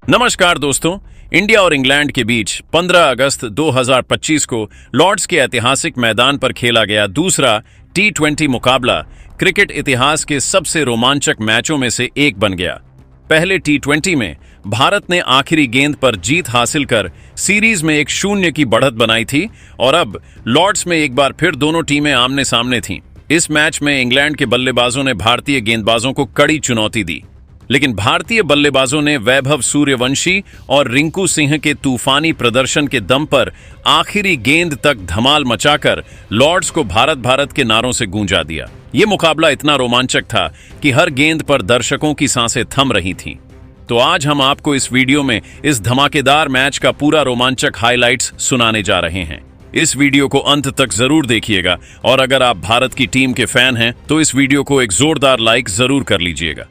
नमस्कार दोस्तों। इंडिया और इंग्लैंड के बीच 15 अगस्त 2025 को लॉर्ड्स के ऐतिहासिक मैदान पर खेला गया दूसरा T20 मुकाबला क्रिकेट इतिहास के सबसे रोमांचक मैचों में से एक बन गया। पहले T20 में भारत ने आखिरी गेंद पर जीत हासिल कर सीरीज में 1-0 की बढ़त बनाई थी और अब लॉर्ड्स में एक बार फिर दोनों टीमें आमने सामने थीं। इस मैच में इंग्लैंड के बल्लेबाजों ने भारतीय गेंदबाजों को कड़ी चुनौती दी, लेकिन भारतीय बल्लेबाजों ने वैभव सूर्यवंशी और रिंकू सिंह के तूफानी प्रदर्शन के दम पर आखिरी गेंद तक धमाल मचाकर लॉर्ड्स को भारत के नारों से गूंजा दिया। ये मुकाबला इतना रोमांचक था कि हर गेंद पर दर्शकों की सांसें थम रही थीं। तो आज हम आपको इस वीडियो में इस धमाकेदार मैच का पूरा रोमांचक हाइलाइट्स सुनाने जा रहे हैं। इस वीडियो को अंत तक जरूर देखिएगा और अगर आप भारत की टीम के फैन हैं तो इस वीडियो को एक जोरदार लाइक जरूर कर लीजिएगा।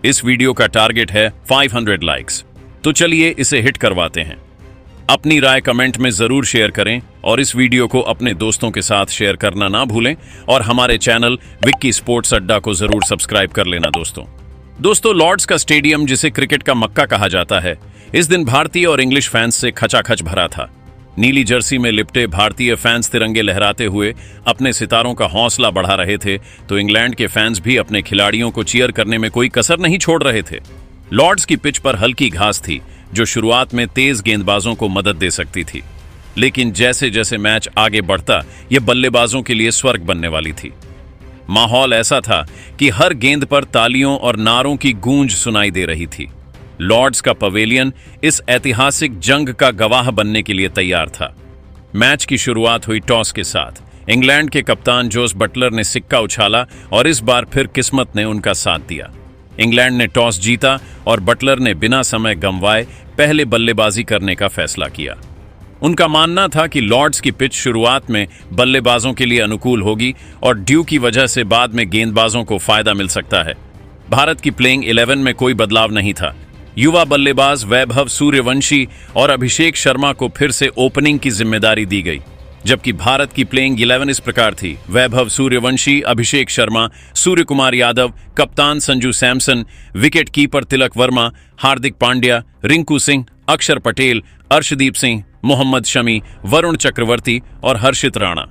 इस वीडियो का टारगेट है 500 लाइक्स, तो चलिए इसे हिट करवाते हैं। अपनी राय कमेंट में जरूर शेयर करें और इस वीडियो को अपने दोस्तों के साथ शेयर करना ना भूलें और हमारे चैनल विक्की स्पोर्ट्स अड्डा को जरूर सब्सक्राइब कर लेना। दोस्तों लॉर्ड्स का स्टेडियम, जिसे क्रिकेट का मक्का कहा जाता है, इस दिन भारतीय और इंग्लिश फैंस से खचाखच भरा था। नीली जर्सी में लिपटे भारतीय फैंस तिरंगे लहराते हुए अपने सितारों का हौसला बढ़ा रहे थे, तो इंग्लैंड के फैंस भी अपने खिलाड़ियों को चीयर करने में कोई कसर नहीं छोड़ रहे थे। लॉर्ड्स की पिच पर हल्की घास थी जो शुरुआत में तेज गेंदबाजों को मदद दे सकती थी, लेकिन जैसे जैसे मैच आगे बढ़ता यह बल्लेबाजों के लिए स्वर्ग बनने वाली थी। माहौल ऐसा था कि हर गेंद पर तालियों और नारों की गूंज सुनाई दे रही थी। लॉर्ड्स का पवेलियन इस ऐतिहासिक जंग का गवाह बनने के लिए तैयार था। मैच की शुरुआत हुई टॉस के साथ। इंग्लैंड के कप्तान जोस बटलर ने सिक्का उछाला और इस बार फिर किस्मत ने उनका साथ दिया। इंग्लैंड ने टॉस जीता और बटलर ने बिना समय गंवाए पहले बल्लेबाजी करने का फैसला किया। उनका मानना था कि लॉर्ड्स की पिच शुरुआत में बल्लेबाजों के लिए अनुकूल होगी और ड्यू की वजह से बाद में गेंदबाजों को फायदा मिल सकता है। भारत की प्लेइंग 11 में कोई बदलाव नहीं था। युवा बल्लेबाज वैभव सूर्यवंशी और अभिषेक शर्मा को फिर से ओपनिंग की जिम्मेदारी दी गई, जबकि भारत की प्लेइंग 11 इस प्रकार थी: वैभव सूर्यवंशी, अभिषेक शर्मा, सूर्यकुमार यादव, कप्तान संजू सैमसन, विकेट कीपर तिलक वर्मा, हार्दिक पांड्या, रिंकू सिंह, अक्षर पटेल, अर्शदीप सिंह, मोहम्मद शमी, वरुण चक्रवर्ती और हर्षित राणा।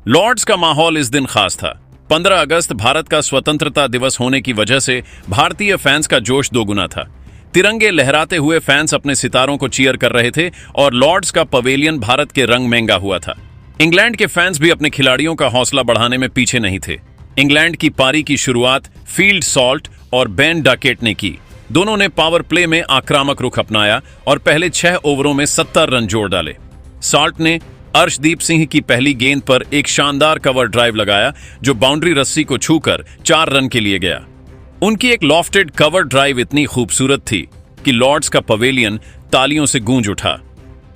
लॉर्ड्स का माहौल इस दिन खास था। 15 अगस्त भारत का स्वतंत्रता दिवस होने की वजह से भारतीय फैंस का जोश दोगुना था। तिरंगे लहराते हुए फैंस अपने सितारों को चीयर कर रहे थे और लॉर्ड्स का पवेलियन भारत के रंग महंगा हुआ था। इंग्लैंड के फैंस भी अपने खिलाड़ियों का हौसला बढ़ाने में पीछे नहीं थे। इंग्लैंड की पारी की शुरुआत फील्ड सॉल्ट और बेन डकेट ने की। दोनों ने पावर प्ले में आक्रामक रुख अपनाया और पहले 6 ओवरों में 70 रन जोड़ डाले। सॉल्ट ने अर्शदीप सिंह की पहली गेंद पर एक शानदार कवर ड्राइव लगाया जो बाउंड्री रस्सी को छूकर 4 रन के लिए गया। उनकी एक लॉफ्टेड कवर ड्राइव इतनी खूबसूरत थी कि लॉर्ड्स का पवेलियन तालियों से गूंज उठा।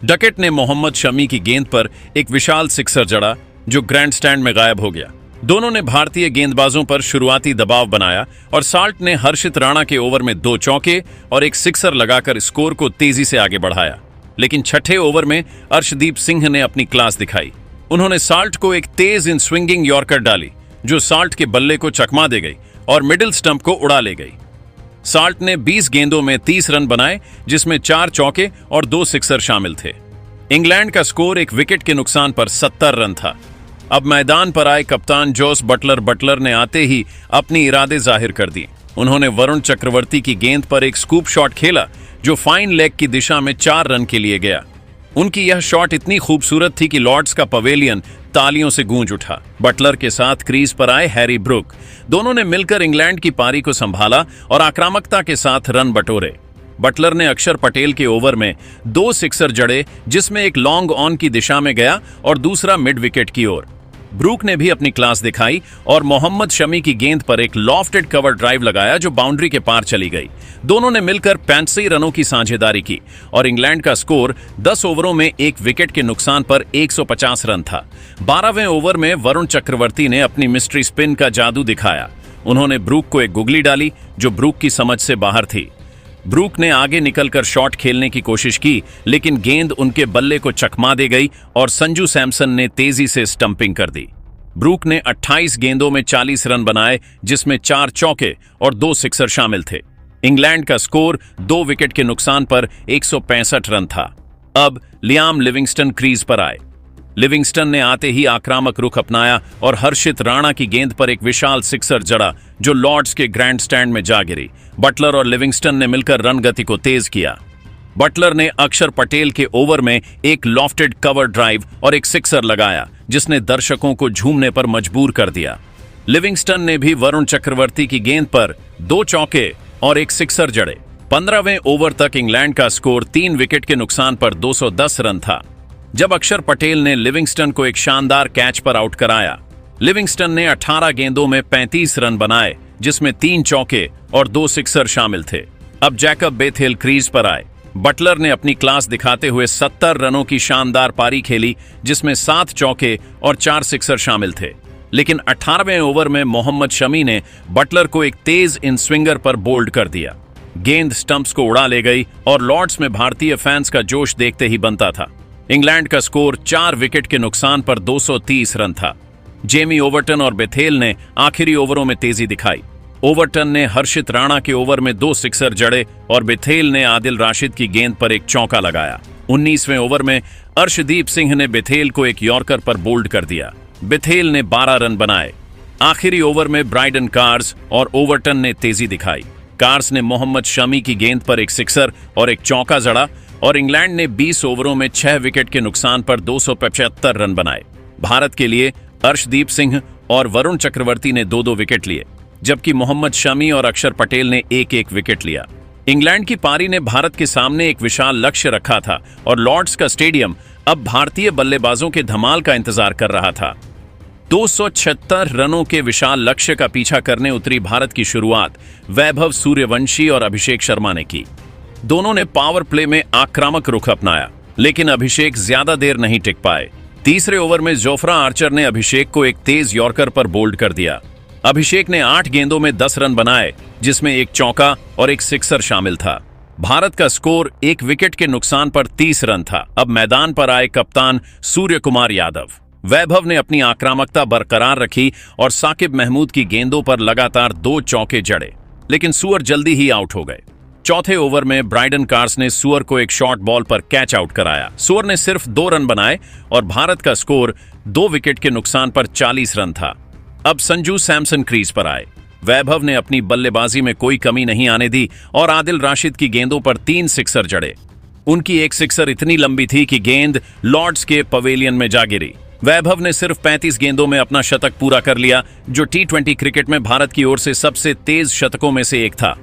डकेट ने मोहम्मद शमी की गेंद पर एक विशाल सिक्सर जड़ा जो ग्रैंडस्टैंड में गायब हो गया। दोनों ने भारतीय गेंदबाजों पर शुरुआती दबाव बनाया और साल्ट ने हर्षित राणा के ओवर में 2 चौके और एक सिक्सर लगाकर स्कोर को तेजी से आगे बढ़ाया। लेकिन छठे ओवर में अर्शदीप सिंह ने अपनी क्लास दिखाई। उन्होंने साल्ट को एक तेज इन स्विंगिंग यॉर्कर डाली जो साल्ट के बल्ले को चकमा दे गई और मिडिल स्टंप को उड़ा ले गई। साल्ट ने 20 गेंदों में 30 रन बनाए, जिसमें 4 चौके और 2 सिक्सर शामिल थे। इंग्लैंड का स्कोर एक विकेट के नुकसान पर 70 रन था। अब मैदान पर आए कप्तान जोस बटलर ने आते ही अपनी इरादे जाहिर कर दिए। उन्होंने वरुण चक्रवर्ती की गेंद पर एक स्कूप शॉट खेला जो फाइन लेग की दिशा में 4 रन के लिए गया। उनकी यह शॉट इतनी खूबसूरत थी कि लॉर्ड्स का पवेलियन तालियों से गूंज उठा। बटलर के साथ क्रीज पर आए हैरी ब्रुक। दोनों ने मिलकर इंग्लैंड की पारी को संभाला और आक्रामकता के साथ रन बटोरे। बटलर ने अक्षर पटेल के ओवर में 2 सिक्सर जड़े, जिसमें एक लॉन्ग ऑन की दिशा में गया और दूसरा मिड विकेट की ओर। ब्रूक ने भी अपनी क्लास दिखाई और मोहम्मद शमी की गेंद पर एक लॉफ्टेड कवर ड्राइव लगाया जो बाउंड्री के पार चली गई। दोनों ने मिलकर 85 रनों की साझेदारी की और इंग्लैंड का स्कोर 10 ओवरों में एक विकेट के नुकसान पर 150 रन था। 12वें ओवर में वरुण चक्रवर्ती ने अपनी मिस्ट्री स्पिन का जादू दिखाया। उन्होंने ब्रूक को एक गुगली डाली जो ब्रूक की समझ से बाहर थी। ब्रूक ने आगे निकलकर शॉट खेलने की कोशिश की, लेकिन गेंद उनके बल्ले को चकमा दे गई और संजू सैमसन ने तेजी से स्टंपिंग कर दी। ब्रूक ने 28 गेंदों में 40 रन बनाए, जिसमें 4 चौके और 2 सिक्सर शामिल थे। इंग्लैंड का स्कोर 2 विकेट के नुकसान पर 165 रन था। अब लियाम लिविंगस्टन क्रीज पर आए। लिविंगस्टन ने आते ही आक्रामक रुख अपनाया और हर्षित राणा की गेंद पर एक विशाल सिक्सर जड़ा जो लॉर्ड्स के ग्रैंड स्टैंड में जा गिरी। बटलर और लिविंगस्टन ने मिलकर रन गति को तेज किया। बटलर ने अक्षर पटेल के ओवर में एक लॉफ्टेड कवर ड्राइव और एक सिक्सर लगाया जिसने दर्शकों को झूमने पर मजबूर कर दिया। लिविंगस्टन ने भी वरुण चक्रवर्ती की गेंद पर 2 चौके और एक सिक्सर जड़े। 15वें ओवर तक इंग्लैंड का स्कोर 3 विकेट के नुकसान पर 210 रन था जब अक्षर पटेल ने लिविंगस्टन को एक शानदार कैच पर आउट कराया। लिविंगस्टन ने 18 गेंदों में 35 रन बनाए जिसमें 3 चौके और 2 सिक्सर शामिल थे। अब जैकब बेथेल क्रीज पर आए। बटलर ने अपनी क्लास दिखाते हुए 70 रनों की शानदार पारी खेली जिसमें 7 चौके और 4 सिक्सर शामिल थे। लेकिन 18वें ओवर में मोहम्मद शमी ने बटलर को एक तेज इन स्विंगर पर बोल्ड कर दिया। गेंद स्टंप्स को उड़ा ले गई और लॉर्ड्स में भारतीय फैंस का जोश देखते ही बनता था। इंग्लैंड का स्कोर 4 विकेट के नुकसान पर 230 रन था। जेमी ओवर्टन और बेथेल ने आखिरी ओवरों में तेजी दिखाई। ओवर्टन ने हर्षित राणा के ओवर में 2 सिक्सर जड़े और बेथेल ने आदिल राशिद की गेंद पर एक चौका लगाया। 19वें ओवर में अर्शदीप सिंह ने बेथेल को एक यॉर्कर पर बोल्ड कर दिया। बेथेल ने 12 रन बनाए। आखिरी ओवर में ब्राइडन कार्स और ओवर्टन ने तेजी दिखाई। कार्स ने मोहम्मद शमी की गेंद पर एक सिक्सर और एक चौका जड़ा और इंग्लैंड ने 20 ओवरों में 6 विकेट के नुकसान पर 275 रन बनाए। भारत के लिए अर्शदीप सिंह और वरुण चक्रवर्ती ने 2-2 विकेट लिए जबकि मोहम्मद शमी और अक्षर पटेल ने 1-1 विकेट लिया। इंग्लैंड की पारी ने भारत के सामने एक विशाल लक्ष्य रखा था और लॉर्ड्स का स्टेडियम अब भारतीय बल्लेबाजों के धमाल का इंतजार कर रहा था। 276 रनों के विशाल लक्ष्य का पीछा करने उतरी भारत की शुरुआत वैभव सूर्यवंशी और अभिषेक शर्मा ने की। दोनों ने पावर प्ले में आक्रामक रुख अपनाया लेकिन अभिषेक ज्यादा देर नहीं टिक पाए। तीसरे ओवर में जोफ्रा आर्चर ने अभिषेक को एक तेज यॉर्कर पर बोल्ड कर दिया। अभिषेक ने 8 गेंदों में 10 रन बनाए जिसमें एक चौका और एक सिक्सर शामिल था। भारत का स्कोर 1 विकेट के नुकसान पर 30 रन था। अब मैदान पर आए कप्तान सूर्य कुमार यादव। वैभव ने अपनी आक्रामकता बरकरार रखी और साकिब महमूद की गेंदों पर लगातार 2 चौके जड़े लेकिन सुअर जल्दी ही आउट हो गए। चौथे ओवर में ब्राइडन कार्स ने सुअर को एक शॉर्ट बॉल पर कैच आउट कराया। सुअर ने सिर्फ 2 रन बनाए और भारत का स्कोर 2 विकेट के नुकसान पर 40 रन था। अब संजू सैमसन क्रीज पर आए। वैभव ने अपनी बल्लेबाजी में कोई कमी नहीं आने दी और आदिल राशिद की गेंदों पर 3 सिक्सर जड़े। उनकी एक सिक्सर इतनी लंबी थी कि गेंद लॉर्ड्स के पवेलियन में जा गिरी। वैभव ने सिर्फ 35 गेंदों में अपना शतक पूरा कर लिया जो T20 क्रिकेट में भारत की ओर से सबसे तेज शतकों में से एक था।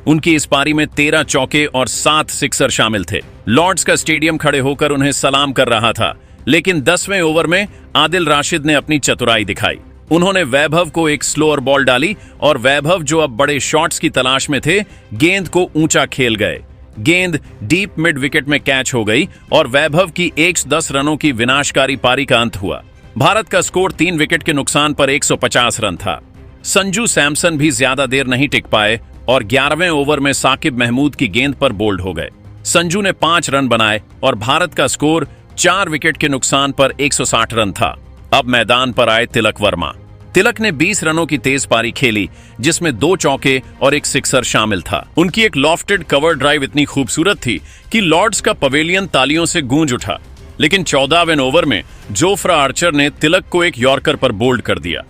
उनकी इस पारी में 13 चौके और 7 सिक्सर शामिल थे। लॉर्ड्स का स्टेडियम खड़े होकर उन्हें सलाम कर रहा था लेकिन 10वें ओवर में आदिल राशिद ने अपनी चतुराई दिखाई। उन्होंने वैभव को एक स्लोअर बॉल डाली और वैभव जो अब बड़े शॉट्स की तलाश में थे गेंद को ऊंचा खेल गए। गेंद डीप मिड विकेट में कैच हो गई और वैभव की 110 रनों की विनाशकारी पारी का अंत हुआ। भारत का स्कोर 3 विकेट के नुकसान पर 150 रन था। संजू सैमसन भी ज्यादा देर नहीं टिक पाए और 11वें ओवर में साकिब महमूद की गेंद पर बोल्ड हो गए। संजू ने 5 रन बनाए और भारत का स्कोर 4 विकेट के नुकसान पर 160 रन था। अब मैदान पर आए तिलक वर्मा। तिलक ने 20 रनों की तेज पारी खेली जिसमें 2 चौके और एक सिक्सर शामिल था। उनकी एक लॉफ्टेड कवर ड्राइव इतनी खूबसूरत थी कि लॉर्ड्स का पवेलियन तालियों से गूंज उठा। लेकिन 14वें ओवर में जोफ्रा आर्चर ने तिलक को एक यॉर्कर पर बोल्ड कर दिया।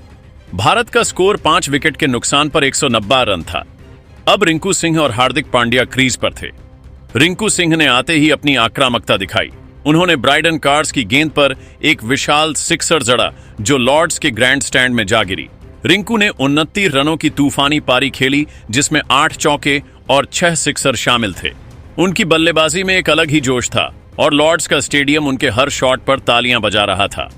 भारत का स्कोर 5 विकेट के नुकसान पर 190 रन था। अब रिंकू सिंह और हार्दिक पांड्या क्रीज पर थे। रिंकू सिंह ने आते ही अपनी आक्रामकता दिखाई। उन्होंने ब्राइडन कार्स की गेंद पर एक विशाल सिक्सर जड़ा जो लॉर्ड्स के ग्रैंड स्टैंड में जा गिरी। रिंकू ने 29 रनों की तूफानी पारी खेली जिसमें 8 चौके और 6 सिक्सर शामिल थे। उनकी बल्लेबाजी में एक अलग ही जोश था और लॉर्ड्स का स्टेडियम उनके हर शॉट पर तालियां बजा रहा था।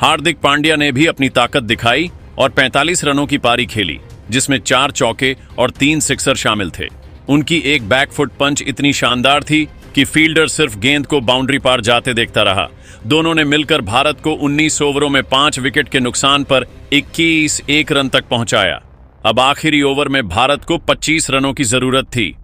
हार्दिक पांड्या ने भी अपनी ताकत दिखाई और 45 रनों की पारी खेली जिसमें 4 चौके और 3 सिक्सर शामिल थे। उनकी एक बैकफुट पंच इतनी शानदार थी कि फील्डर सिर्फ गेंद को बाउंड्री पार जाते देखता रहा। दोनों ने मिलकर भारत को 19 ओवरों में 5 विकेट के नुकसान पर 21 रन तक पहुंचाया। अब आखिरी ओवर में भारत को 25 रनों की जरूरत थी।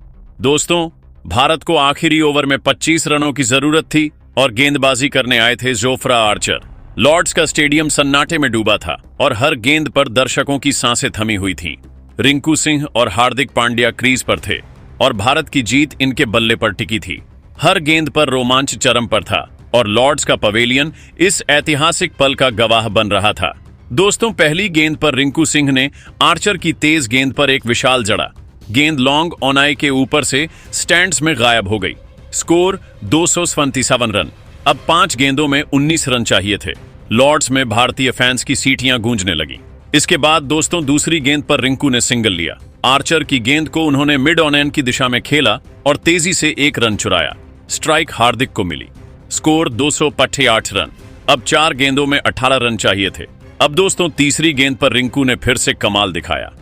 दोस्तों, भारत को आखिरी ओवर में 25 रनों की जरूरत थी और गेंदबाजी करने आए थे जोफ्रा आर्चर। लॉर्ड्स का स्टेडियम सन्नाटे में डूबा था और हर गेंद पर दर्शकों की सांसें थमी हुई थीं। रिंकू सिंह और हार्दिक पांड्या क्रीज पर थे। और भारत की जीत इनके बल्ले पर टिकी थी। हर गेंद पर रोमांच चरम पर था और लॉर्ड्स का पवेलियन इस ऐतिहासिक पल का गवाह बन रहा था। दोस्तों, पहली गेंद पर रिंकू सिंह ने आर्चर की तेज गेंद पर एक विशाल जड़ा। गेंद लॉन्ग ऑन आई के ऊपर से स्टैंड्स में गायब हो गई। Score 227 run. अब 5 गेंदों में 19 रन चाहिए थे। लॉर्ड्स में भारतीय फैंस की सीटियां गूंजने लगी। इसके बाद दोस्तों, दूसरी गेंद पर रिंकू ने सिंगल लिया। आर्चर की गेंद को उन्होंने मिड ऑन एंड की दिशा में खेला और तेजी से 1 रन चुराया। स्ट्राइक हार्दिक को मिली। Score 258 run. अब 4 गेंदों में 18 रन चाहिए थे। अब दोस्तों, तीसरी गेंद पर रिंकू ने फिर से कमाल दिखाया।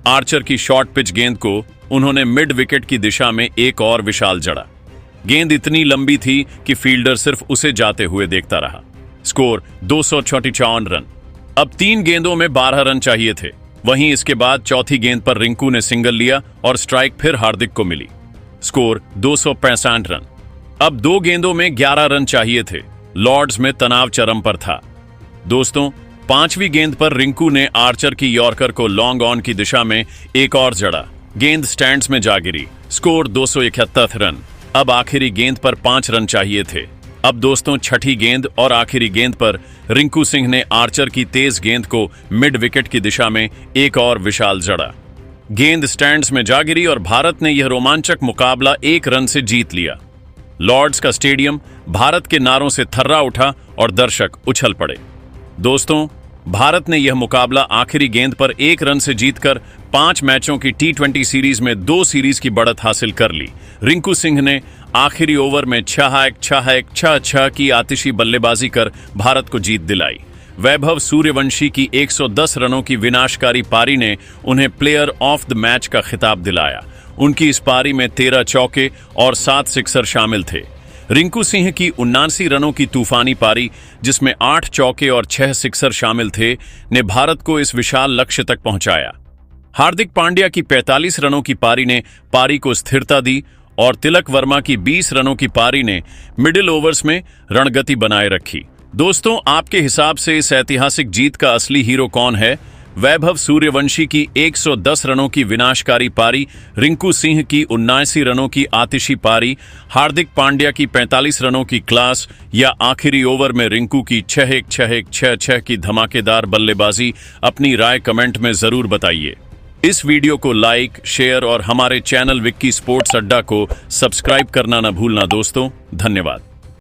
आर्चर की शॉर्ट पिच गेंद को उन्होंने मिड विकेट की दिशा में एक और विशाल जड़ा। गेंद इतनी लंबी थी कि फील्डर सिर्फ उसे जाते हुए देखता रहा। Score 254 run. अब 3 गेंदों में 12 रन चाहिए थे। वहीं इसके बाद चौथी गेंद पर रिंकू ने सिंगल लिया और स्ट्राइक फिर हार्दिक को मिली। Score 265 run. अब 2 गेंदों में 11 रन चाहिए थे। लॉर्ड्स में तनाव चरम पर था। दोस्तों, 5वीं गेंद पर रिंकू ने आर्चर की यॉर्कर को लॉन्ग ऑन की दिशा में एक और जड़ा। गेंद स्टैंड्स में जा गिरी। Score 271 run. अब आखिरी गेंद पर 5 रन चाहिए थे। अब दोस्तों, छठी गेंद और आखिरी गेंद पर रिंकू सिंह ने आर्चर की तेज गेंद को मिड विकेट की दिशा में एक और विशाल जड़ा। गेंद स्टैंड्स में जा गिरी और भारत ने यह रोमांचक मुकाबला 1 रन से जीत लिया। लॉर्ड्स का स्टेडियम भारत के नारों से थर्रा उठा और दर्शक उछल पड़े। दोस्तों, भारत ने यह मुकाबला आखिरी गेंद पर 1 रन से जीतकर 5 मैचों की T20 सीरीज में 2 सीरीज की बढ़त हासिल कर ली। रिंकू सिंह ने आखिरी ओवर में 6 की आतिशी बल्लेबाजी कर भारत को जीत दिलाई। वैभव सूर्यवंशी की 110 रनों की विनाशकारी पारी ने उन्हें प्लेयर ऑफ द मैच का खिताब दिलाया। उनकी इस पारी में 13 चौके और 7 सिक्सर शामिल थे। रिंकू सिंह की 79 रनों की तूफानी पारी, जिसमें 8 चौके और 6 सिक्सर शामिल थे, ने भारत को इस विशाल लक्ष्य तक पहुंचाया। हार्दिक पांड्या की 45 रनों की पारी ने पारी को स्थिरता दी और तिलक वर्मा की 20 रनों की पारी ने मिडिल ओवर्स में रणगति बनाए रखी। दोस्तों, आपके हिसाब से इस ऐतिहासिक जीत का असली हीरो कौन है? वैभव सूर्यवंशी की 110 रनों की विनाशकारी पारी, रिंकू सिंह की 79 रनों की आतिशी पारी, हार्दिक पांड्या की 45 रनों की क्लास, या आखिरी ओवर में रिंकू की 6-1 की धमाकेदार बल्लेबाजी? अपनी राय कमेंट में जरूर बताइए। इस वीडियो को लाइक, शेयर और हमारे चैनल विक्की स्पोर्ट्स अड्डा को सब्सक्राइब करना न भूलना दोस्तों। धन्यवाद।